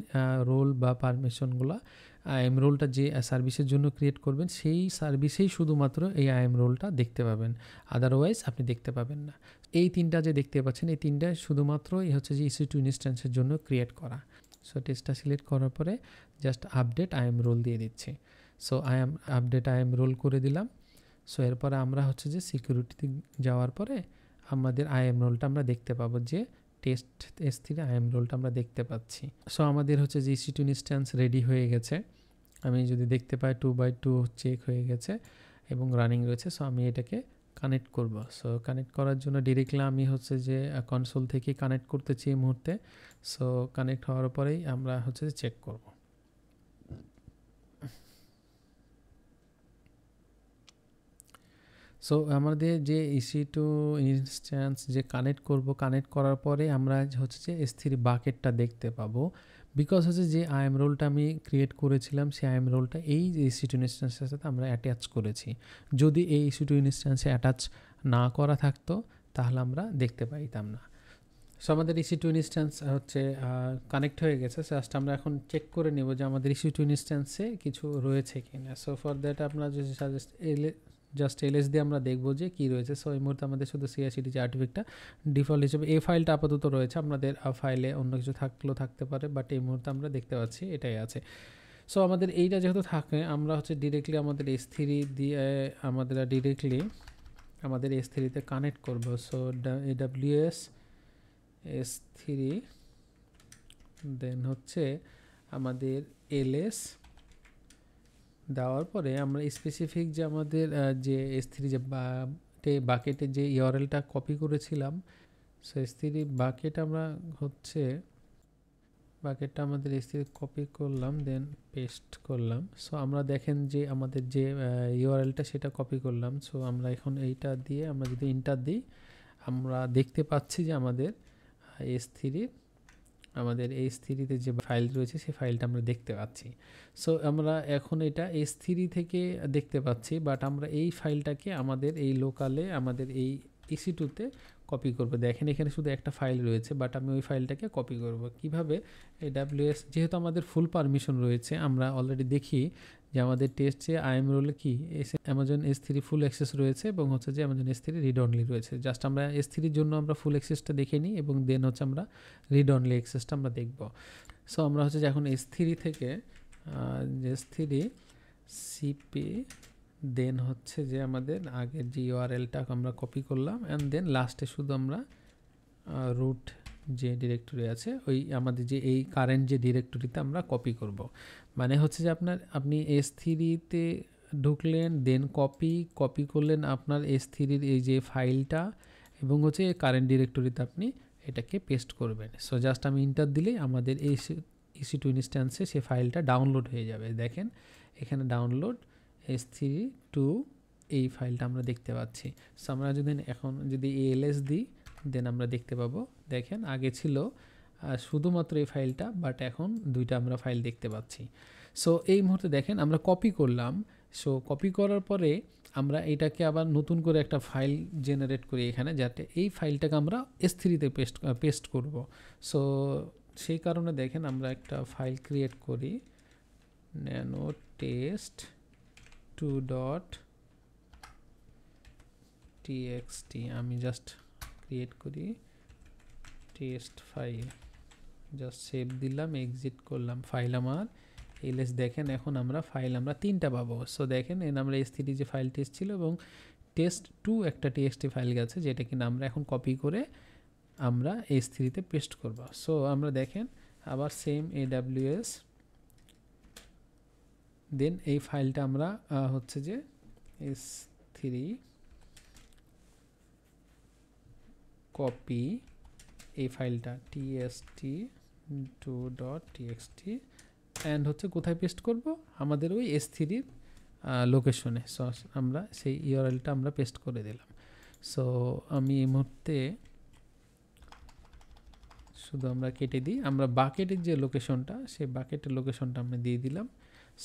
রোল বা পারমিশনগুলো, IAM রোলটা যে সার্ভিসের জন্য ক্রিয়েট করবেন, সেই সার্ভিসেই শুধুমাত্র এই IAM রোলটা দেখতে পাবেন, আদারওয়াইজ আপনি দেখতে পাবেন না। এই 3টা যে দেখতে পাচ্ছেন, এই 3টা শুধুমাত্র এই হচ্ছে যে EC2 ইনস্ট্যান্সের জন্য ক্রিয়েট করা। সো টেস্টটা সিলেক্ট করার পরে জাস্ট আপডেট IAM রোল দিয়ে দিচ্ছি। সো আপডেট IAM রোল করে দিলাম। সো এরপরে আমরা হচ্ছে যে সিকিউরিটিতে যাওয়ার পরে আমাদের IAM রোলটা আমরা দেখতে পাবো, যে টেস্ট S3 IAM রোলটা আমরা দেখতে পাচ্ছি। সো আমাদের হচ্ছে যে EC2 ইনস্ট্যান্স রেডি হয়ে গেছে। আমি যদি দেখতে পাই 2x2 চেক হয়ে গেছে এবং রানিং রয়েছে। সো আমি এটাকে কানেক্ট করব। সো কানেক্ট করার জন্য ডিরেক্টলি আমি হচ্ছে যে কনসোল থেকে কানেক্ট করতেছি এই মুহূর্তে। সো কানেক্ট হওয়ার পরেই আমরা হচ্ছে যে চেক করব। সো আমাদের যে EC2 ইনস্ট্যান্স যে কানেক্ট করব, কানেক্ট করার পরে আমরা হচ্ছে যে S3 বাকেটটা দেখতে পাবো, বিকজ হচ্ছে যে IAM রোলটা আমি ক্রিয়েট করেছিলাম, সেই IAM রোলটা এই EC2 ইনস্ট্যান্সের সাথে আমরা অ্যাটাচ করেছি। যদি এই EC2 ইনস্ট্যান্সে অ্যাটাচ না করা থাকতো, তাহলে আমরা দেখতে পাইতাম না। সো আমাদের EC2 ইনস্ট্যান্স হচ্ছে কানেক্ট হয়ে গেছে। জাস্ট আমরা এখন চেক করে নেব যে আমাদের EC2 ইনস্ট্যান্সে কিছু রয়েছে কিনা। সো ফর দ্যাট আপনারা যদি জাস্ট ls দিয়ে আমরা দেখব যে কি রয়েছে। সো এই মুহূর্তে আমাদের শুধু CI/CD যে আর্টিফ্যাক্টটা ডিফল্ট হিসেবে এই ফাইলটা আপাতত রয়েছে। আপনাদের ফাইলে অন্য কিছু থাকলেও থাকতে পারে, বাট এই মুহূর্তে আমরা দেখতে পাচ্ছি এটাই আছে। সো আমাদের এইটা যেহেতু থাকে, আমরা হচ্ছে ডিরেক্টলি আমাদের S3 দিয়ে আমাদের S3-তে কানেক্ট করব। সো AWS S3 দেন হচ্ছে আমাদের ls দেওয়ার পরে আমরা স্পেসিফিক যে আমাদের যে S3 যে বাকেটে যে ইউআরএলটা কপি করেছিলাম, সো S3 বাকেট আমরা হচ্ছে বাকেটটা আমাদের S3 কপি করলাম, দেন পেস্ট করলাম। সো আমরা দেখেন যে আমাদের যে ইউআরএলটা সেটা কপি করলাম। সো আমরা এখন এইটা দিয়ে আমরা যদি এন্টার দিই, আমরা দেখতে পাচ্ছি যে আমাদের S3-তে যে ফাইল রয়েছে সেই ফাইলটা আমরা দেখতে পাচ্ছি। সো আমরা এখন এটা S3 থেকে দেখতে পাচ্ছি, বাট আমরা এই ফাইলটাকে আমাদের এই লোকালে আমাদের এই EC2-তে কপি করব। দেখেন এখানে শুধু একটা ফাইল রয়েছে, বাট আমি ওই ফাইলটাকে কপি করব কিভাবে। AWS যেহেতু আমাদের ফুল পারমিশন রয়েছে, আমরা অলরেডি দেখি যে আমাদের টেস্টে IAM রোলে কি অ্যামাজন S3 ফুল অ্যাক্সেস রয়েছে এবং হচ্ছে যে অ্যামাজন S3 রিড অনলি রয়েছে। জাস্ট আমরা S3-র জন্য আমরা ফুল অ্যাক্সেসটা দেখে নিই এবং দেন হচ্ছে আমরা রিড অনলি অ্যাক্সেসটা আমরা দেখব। সো আমরা হচ্ছে যে এখন S3 থেকে S3 CP দেন হচ্ছে যে আমাদের আগের যে ইউআরএলটা আমরা কপি করলাম অ্যান্ড দেন লাস্টে শুধু আমরা রুট যে ডিরেক্টরি আছে ওই আমাদের যে এই কারেন্ট যে ডিরেক্টরিতে আমরা কপি করব। মানে হচ্ছে যে আপনি S3-তে ঢুকলেন, দেন কপি করলেন আপনার S3-র এই যে ফাইলটা এবং হচ্ছে কারেন্ট ডিরেক্টরিতে আপনি এটাকে পেস্ট করবেন। সো জাস্ট আমি ইন্টার দিলেই আমাদের এই EC2 ইনস্ট্যান্সে সেই ফাইলটা ডাউনলোড হয়ে যাবে। দেখেন এখানে ডাউনলোড S3 টু এই ফাইলটা আমরা দেখতে পাচ্ছি। সো আমরা যদি ALS দিই, দেন আমরা দেখতে পাবো, দেখেন আগে ছিল শুধুমাত্র এই ফাইলটা, বাট এখন দুইটা আমরা ফাইল দেখতে পাচ্ছি। সো এই মুহূর্তে দেখেন আমরা কপি করলাম। সো কপি করার পরে আমরা এটাকে আবার নতুন করে একটা ফাইল জেনারেট করি এখানে, যাতে এই ফাইলটাকে আমরা S3-তে পেস্ট করব। সো সেই কারণে দেখেন আমরা একটা ফাইল ক্রিয়েট করি, nano test2.txt। আমি জাস্ট ক্রিয়েট করি টেস্ট ফাইল, জাস্ট সেভ দিলাম, এক্সিট করলাম, ফাইল আমার ls। দেখেন এখন আমরা ফাইল আমরা তিনটা পাবো। সো দেখেন আমরা S3 যে ফাইল টেস্ট ছিল এবং test2 একটা txt ফাইল গেছে, যেটা কিনা আমরা এখন কপি করে আমরা S3-তে পেস্ট করব। সো আমরা দেখেন আবার সেম AWS দেন এই ফাইলটা আমরা হচ্ছে যে S3 কপি এই ফাইলটা tst2.txt অ্যান্ড হচ্ছে কোথায় পেস্ট করব, আমাদের ওই S3-র লোকেশনে। সো আমরা সেই ইউআরএলটা আমরা পেস্ট করে দিলাম। সো আমি এই মুহূর্তে শুধু আমরা কেটে দিই, আমরা বাকেটের যে লোকেশনটা সেই বাকেটের লোকেশনটা আমরা দিয়ে দিলাম।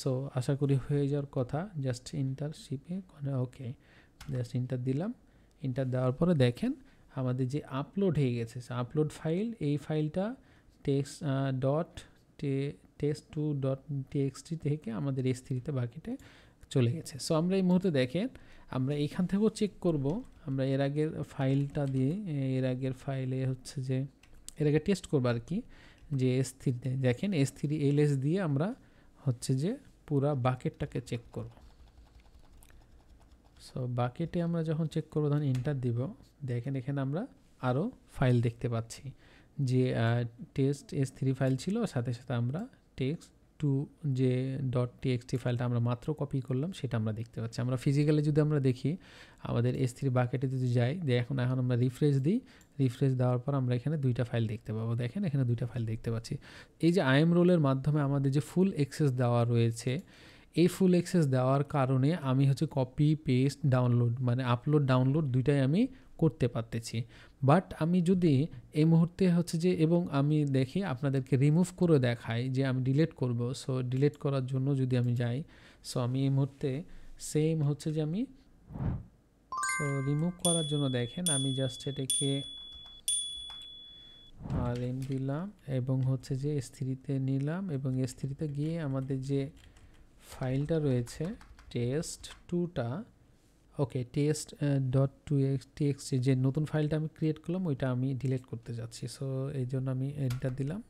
সো আশা করি হয়ে যাওয়ার কথা। জাস্ট ইন্টার শিপে ওকে, জাস্ট ইন্টার দিলাম। ইন্টার দেওয়ার পরে দেখেন আমাদের যে আপলোড হয়ে গেছে, আপলোড ফাইল, এই ফাইলটা test2.txt থেকে আমাদের S3-তে বাকেটে চলে গেছে। সো আমরা এই মুহূর্তে দেখেন আমরা এইখান থেকেও চেক করব, আমরা এর আগের ফাইলটা দিয়ে এর আগের ফাইলে হচ্ছে যে এর আগে টেস্ট করবো আর কি, যে S3-তে দেখেন S3 ls দিয়ে আমরা হচ্ছে যে পুরা বাকেটটাকে চেক করব। সো বাকেটে আমরা যখন চেক করবো তখন এন্টার দিব, দেখেন এখানে আমরা আরও ফাইল দেখতে পাচ্ছি যে টেস্ট S3 ফাইল ছিল, সাথে সাথে আমরা text2 যে .txt ফাইলটা আমরা মাত্র কপি করলাম সেটা আমরা দেখতে পাচ্ছি। আমরা ফিজিক্যালি যদি আমরা দেখি আমাদের S3 বাকেটে যদি যাই, এখন আমরা রিফ্রেশ দিই, রিফ্রেশ দেওয়ার পর আমরা এখানে দুইটা ফাইল দেখতে পাবো। দেখেন এখানে দুইটা ফাইল দেখতে পাচ্ছি। এই যে IAM রোলের মাধ্যমে আমাদের যে ফুল অ্যাক্সেস দেওয়া রয়েছে, এই ফুল অ্যাক্সেস দেওয়ার কারণে আমি হচ্ছে কপি পেস্ট ডাউনলোড মানে আপলোড ডাউনলোড দুইটাই আমি করতে পারতেছি। বাট আমি যদি এই মুহূর্তে হচ্ছে যে এবং আমি দেখি আপনাদেরকে রিমুভ করে দেখাই যে আমি ডিলিট করব। সো ডিলিট করার জন্য যদি আমি যাই, সো আমি এই মুহূর্তে সেম হচ্ছে যে আমি সো রিমুভ করার জন্য দেখেন আমি জাস্ট এটাকে rm দিলাম এবং হচ্ছে যে s3-তে নিলাম এবং s3-তে গিয়ে আমাদের যে ফাইলটা রয়েছে test2টা, ওকে test.txt যে নতুন ফাইলটা আমি ক্রিয়েট করলাম ওইটা আমি ডিলিট করতে যাচ্ছি। সো এই জন্য আমি এন্টার দিলাম।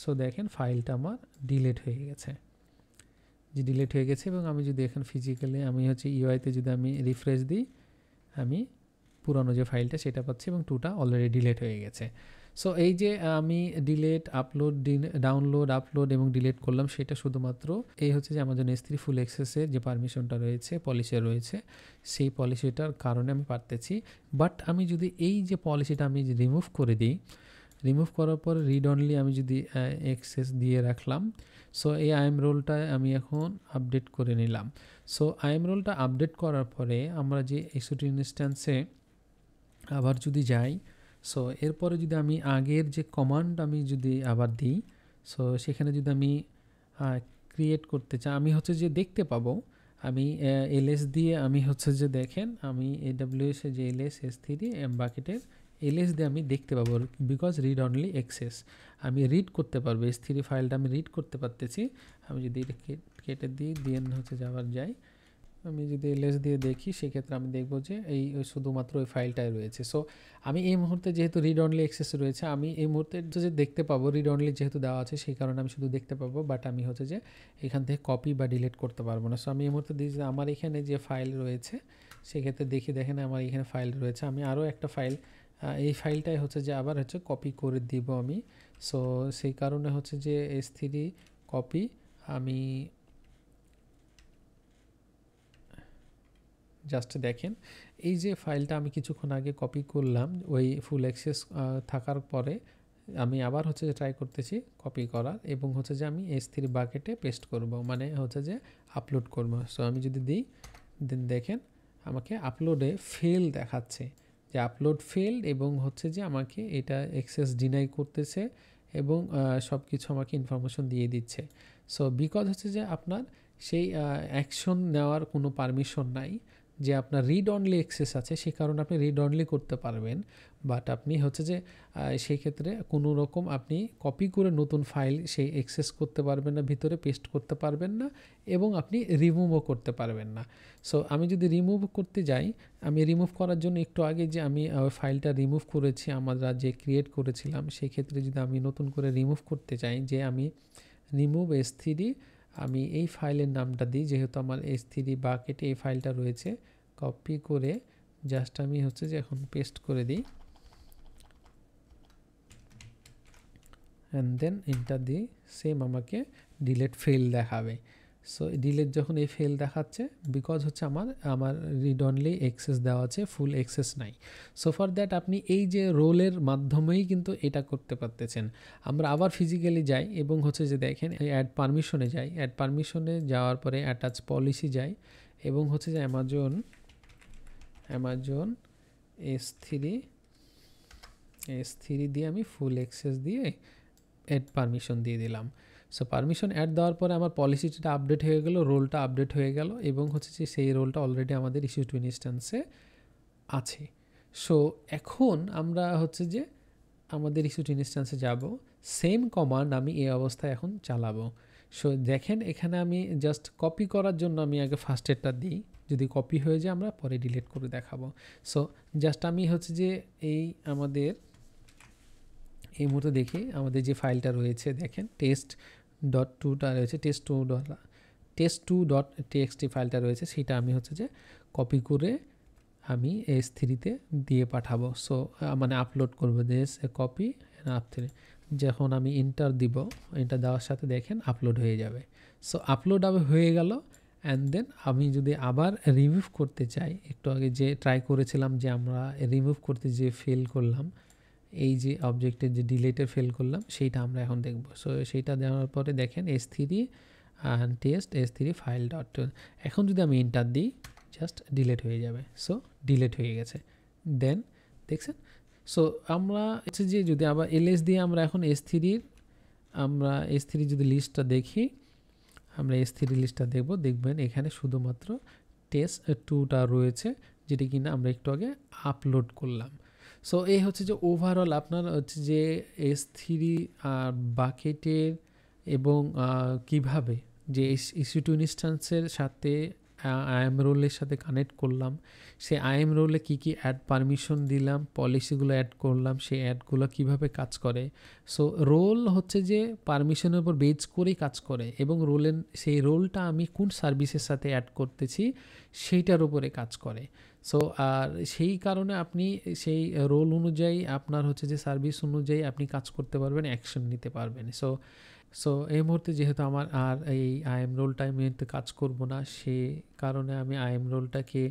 সো দেখেন ফাইলটা আমার ডিলিট হয়ে গেছে, যে ডিলিট হয়ে গেছে। এবং আমি যদি এখন ফিজিক্যালি আমি হচ্ছে ইউআইতে যদি আমি রিফ্রেশ দিই, আমি পুরানো যে ফাইলটা সেটা পাচ্ছি এবং 2টা অলরেডি ডিলিট হয়ে গেছে। সো এই যে আমি ডিলিট, আপলোড, ডাউনলোড, আপলোড এবং ডিলিট করলাম, সেটা শুধুমাত্র এই হচ্ছে যে আমাজন S3 ফুল অ্যাক্সেসের যে পারমিশনটা রয়েছে, পলিসি রয়েছে, সেই পলিসিটার কারণে আমি পারতেছি। বাট আমি যদি এই যে পলিসিটা আমি রিমুভ করে দিই, রিমুভ করার পর রিড অনলি আমি যদি অ্যাক্সেস দিয়ে রাখলাম, সো এই আইএম রোলটা আমি এখন আপডেট করে নিলাম। সো আইএম রোলটা আপডেট করার পরে আমরা যে এক্সিকিউটিভ ইনস্ট্যান্সে আবার যদি যাই, সো এরপরে যদি আমি আগের যে কমান্ড আমি যদি আবার দিই, সো সেখানে যদি আমি ক্রিয়েট করতে চাই, আমি হচ্ছে যে দেখতে পাবো আমি এলএস দিয়ে আমি হচ্ছে যে দেখেন আমি AWS এ যে এলএস S3 বাকেটের এলএস দিয়ে আমি দেখতে পাবো, বিকজ রিড অনলি অ্যাক্সেস আমি রিড করতে পারবো। S3 ফাইলটা আমি রিড করতে পারতেছি। আমি যদি এটা কেটে দিই দিয়ে হচ্ছে যাওয়ার যাই, আমি যদি এলএস দিয়ে দেখি সেক্ষেত্রে আমি দেখবো যে এই শুধুমাত্র ওই ফাইলটাই রয়েছে। সো আমি এই মুহূর্তে যেহেতু রিড অনলি অ্যাক্সেস রয়েছে, আমি এই মুহূর্তে যে দেখতে পাবো রিড অনলি যেহেতু দেওয়া আছে সেই কারণে আমি শুধু দেখতে পাবো, বাট আমি হচ্ছে যে এখান থেকে কপি বা ডিলিট করতে পারবো না। সো আমি এই মুহূর্তে দিই যে আমার এখানে যে ফাইল রয়েছে সেক্ষেত্রে দেখি, দেখেন আমার এখানে ফাইল রয়েছে, আমি আরও একটা ফাইল, এই ফাইলটাই হচ্ছে যে আবার হচ্ছে কপি করে দিব আমি। সো সেই কারণে হচ্ছে যে S3 কপি আমি জাস্ট দেখেন এই যে ফাইলটা আমি কিছুক্ষণ আগে কপি করলাম ওই ফুল অ্যাক্সেস থাকার পরে আমি আবার হচ্ছে যে ট্রাই করতেছি কপি করার এবং হচ্ছে যে আমি S3 বাকেটে পেস্ট করব, মানে হচ্ছে যে আপলোড করব। সো আমি যদি দিই দেন দেখেন আমাকে আপলোডে ফেল দেখাচ্ছে যে আপলোড ফেলড এবং হচ্ছে যে আমাকে এটা অ্যাক্সেস ডিনাই করতেছে এবং সব কিছু আমাকে ইনফরমেশন দিয়ে দিচ্ছে। সো বিকজ হচ্ছে যে আপনার সেই অ্যাকশন নেওয়ার কোনো পারমিশন নাই, যে আপনার রিড অনলি অ্যাক্সেস আছে সে কারণে আপনি রিড অনলি করতে পারবেন, বাট আপনি হচ্ছে যে সেই ক্ষেত্রে কোনো রকম আপনি কপি করে নতুন ফাইল সেই অ্যাক্সেস করতে পারবেন না, ভিতরে পেস্ট করতে পারবেন না এবং আপনি রিমুভও করতে পারবেন না। সো আমি যদি রিমুভ করতে যাই, আমি রিমুভ করার জন্য একটু আগে যে আমি ফাইলটা রিমুভ করেছি আমরা যে ক্রিয়েট করেছিলাম, সেই ক্ষেত্রে যদি আমি নতুন করে রিমুভ করতে চাই, যে আমি রিমুভ S3 আমি এই ফাইলের নামটা দিই, যেহেতু আমার S3 বাকেটে এই ফাইলটা রয়েছে, কপি করে জাস্ট আমি হচ্ছে যে এখন পেস্ট করে দিই অ্যান্ড দেন এন্টার দিই, সেম আমাকে ডিলিট ফেল দেখাবে। সো ডিলিট যখন এই ফেল দেখাচ্ছে, বিকজ হচ্ছে আমার রিড অনলি অ্যাক্সেস দেওয়া আছে, ফুল অ্যাক্সেস নাই। সো ফর দ্যাট আপনি এই যে রোলের মাধ্যমেই কিন্তু এটা করতে পারতেছেন। আমরা আবার ফিজিক্যালি যাই এবং হচ্ছে যে দেখেন অ্যাড পারমিশনে যাই, অ্যাড পারমিশনে যাওয়ার পরে অ্যাটাচ পলিসি যাই এবং হচ্ছে যে অ্যামাজন S3 দিয়ে আমি ফুল অ্যাক্সেস দিয়ে অ্যাড পারমিশন দিয়ে দিলাম। সো পারমিশন অ্যাড দেওয়ার পরে আমার পলিসিটা আপডেট হয়ে গেল, রোলটা আপডেট হয়ে গেল এবং হচ্ছে যে সেই রোলটা অলরেডি আমাদের ইস্যু টু ইনস্ট্যান্সে আছে। সো এখন আমরা হচ্ছে যে আমাদের ইস্যু টু ইনস্ট্যান্সে যাব, সেম কমান্ড আমি এই অবস্থায় এখন চালাবো। সো দেখেন এখানে আমি জাস্ট কপি করার জন্য আমি আগে ফার্স্ট এডটা দিই, যদি কপি হয়ে যায় আমরা পরে ডিলিট করে দেখাবো। সো জাস্ট আমি হচ্ছে যে আমাদের এই মুহূর্তে দেখি আমাদের যে ফাইলটা রয়েছে দেখেন test.2টা রয়েছে, test2.txt ফাইলটা রয়েছে, সেটা আমি হচ্ছে যে কপি করে আমি S3-তে দিয়ে পাঠাবো। সো মানে আপলোড করবো, দিস কপি আপ3, যখন আমি এন্টার দিব, এন্টার দেওয়ার সাথে দেখেন আপলোড হয়ে যাবে। সো আপলোড হয়ে গেল অ্যান্ড দেন আমি যদি আবার রিমুভ করতে চাই, একটু আগে যে ট্রাই করেছিলাম যে আমরা রিমুভ করতে যে ফেল করলাম, এই যে অবজেক্টের যে ডিলেটে ফেল করলাম সেইটা আমরা এখন দেখব। সো সেইটা দেওয়ার পরে দেখেন S3 test S3 file dot, এখন যদি আমি এন্টার দিই জাস্ট ডিলেট হয়ে যাবে। সো ডিলেট হয়ে গেছে, দেন দেখছেন। সো আমরা হচ্ছে যে যদি আবার এলএস দিয়ে আমরা এখন S3 যদি লিস্টটা দেখি, আমরা S3 লিস্টটা দেখবেন এখানে শুধুমাত্র test2টা রয়েছে, যেটি কিনা আমরা একটু আগে আপলোড করলাম। সো এই হচ্ছে যে ওভারঅল আপনার হচ্ছে যে S3 বাকেটের এবং কিভাবে যে EC2 ইনস্ট্যান্সের সাথে IAM রোলের সাথে কানেক্ট করলাম, সেই IAM রোলে কী কী অ্যাড পারমিশন দিলাম, পলিসিগুলো অ্যাড করলাম, সেই অ্যাডগুলো কিভাবে কাজ করে। সো রোল হচ্ছে যে পারমিশনের উপর বেজ করেই কাজ করে এবং রোলের সেই রোলটা আমি কোন সার্ভিসের সাথে অ্যাড করতেছি সেইটার উপরে কাজ করে। সো আর সেই কারণে আপনি সেই রোল অনুযায়ী আপনার হচ্ছে যে সার্ভিস অনুযায়ী আপনি কাজ করতে পারবেন, অ্যাকশন নিতে পারবেন। সো এই মুহূর্তে যেহেতু আমার আর এই IAM রোলটা আমি কাজ করব না, সে কারণে আমি IAM রোলটাকে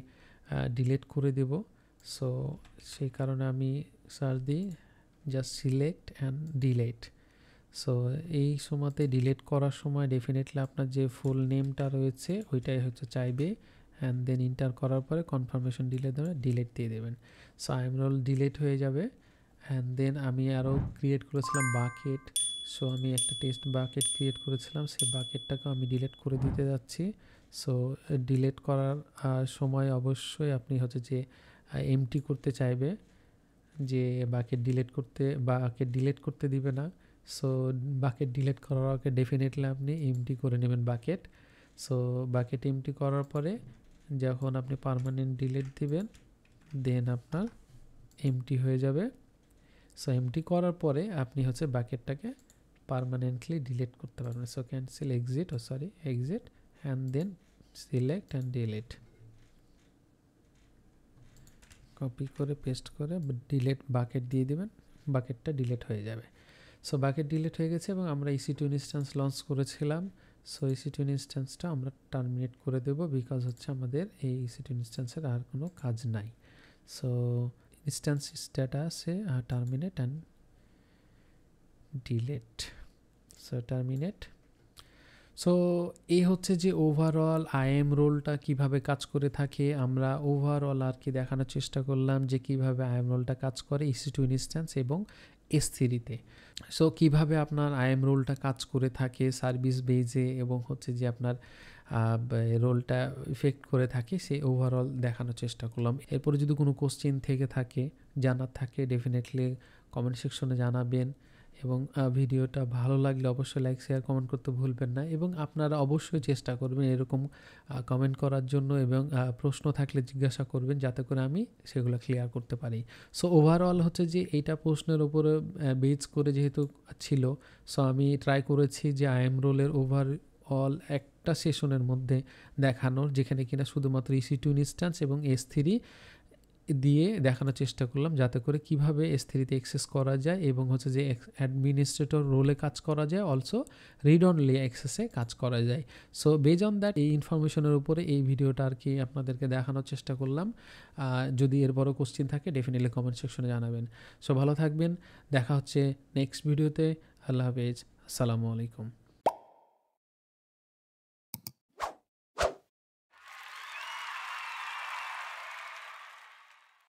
ডিলিট করে দেব। সো সেই কারণে আমি সার্চ দিই just select and delete. So এই সময়তে ডিলিট করার সময় ডেফিনেটলি আপনার যে ফুল নেমটা রয়েছে ওইটাই হচ্ছে চাইবে, অ্যান্ড দেন ইন্টার করার পরে কনফার্মেশন ডিলিট দিয়ে দেবেন। সো IAM রোল ডিলিট হয়ে যাবে। অ্যান্ড দেন আমি আরও ক্রিয়েট করেছিলাম বাকেট। সো আমি একটা টেস্ট বাকেট ক্রিয়েট করেছিলাম, সেই বাকেটটাকে আমি ডিলিট করে দিতে যাচ্ছি। সো ডিলিট করার সময় অবশ্যই আপনি হচ্ছে যে এমটি করতে চাইবে, যে বাকেট ডিলিট করতে দিবে না। সো বাকেট ডিলিট করার আগে ডেফিনেটলি আপনি এমটি করে নেবেন বাকেট। সো বাকেট এমটি করার পরে যখন আপনি পার্মানেন্ট ডিলিট দিবেন দেন আপনার এমটি হয়ে যাবে। সো এমটি করার পরে আপনি হচ্ছে বাকেটটাকে পার্মানেন্টলি ডিলিট করতে পারবেন। So cancel exit and then select and delete, copy করে পেস্ট করে ডিলিট বাকেট দিয়ে দেবেন, বাকেটটা ডিলিট হয়ে যাবে। সো বাকেট ডিলিট হয়ে গেছে এবং আমরা EC2 ইনস্ট্যান্স লঞ্চ করেছিলাম। সো EC2 ইনস্ট্যান্সটা আমরা টার্মিনেট করে দেব, বিকজ হচ্ছে আমাদের এই EC2 ইনস্ট্যান্সের আর কোনো কাজ নাই। সো ইনস্ট্যান্স স্ট্যাটাসে terminate and delete. So terminate. So এই হচ্ছে যে ওভারঅল IAM রোলটা কিভাবে কাজ করে থাকে, আমরা ওভারঅল আর কি দেখানোর চেষ্টা করলাম যে কিভাবে IAM রোলটা কাজ করে EC2 ইনস্ট্যান্স এবং S3-তে। সো কিভাবে আপনার IAM রোলটা কাজ করে থাকে সার্ভিস বেজে এবং হচ্ছে যে আপনার রোলটা ইফেক্ট করে থাকে, সেই ওভারঅল দেখানোর চেষ্টা করলাম। এরপরে যদি কোনো কোশ্চেন থেকে থাকে, জানার থাকে, ডেফিনেটলি কমেন্ট সেকশনে জানাবেন। এবং ভিডিওটা ভালো লাগলে অবশ্যই লাইক শেয়ার কমেন্ট করতে ভুলবেন না, এবং আপনারা অবশ্যই চেষ্টা করবেন এরকম কমেন্ট করার জন্য এবং প্রশ্ন থাকলে জিজ্ঞাসা করবেন যাতে করে আমি সেগুলো ক্লিয়ার করতে পারি। সো ওভারঅল হচ্ছে যে এইটা প্রশ্নের উপরে বেজ করে যেহেতু ছিল, সো আমি ট্রাই করেছি যে IAM রোলের ওভারঅল একটা সেশনের মধ্যে দেখানোর, যেখানে কিনা শুধুমাত্র EC2 ইনস্ট্যান্স এবং S3 দিয়ে দেখানোর চেষ্টা করলাম যাতে করে কিভাবে S3-তে অ্যাক্সেস করা যায় এবং হচ্ছে যে অ্যাডমিনিস্ট্রেটর রোলে কাজ করা যায়, অলসো রিড অনলি অ্যাক্সেসে কাজ করা যায়। সো বেজ অন দ্যাট এই ইনফরমেশনের উপরে এই ভিডিওটা আর কি আপনাদেরকে দেখানোর চেষ্টা করলাম। যদি এর বড় কোশ্চেন থাকে ডেফিনেটলি কমেন্ট সেকশনে জানাবেন। সো ভালো থাকবেন, দেখা হচ্ছে নেক্সট ভিডিওতে। আল্লাহ হাফেজ, আসসালামু আলাইকুম।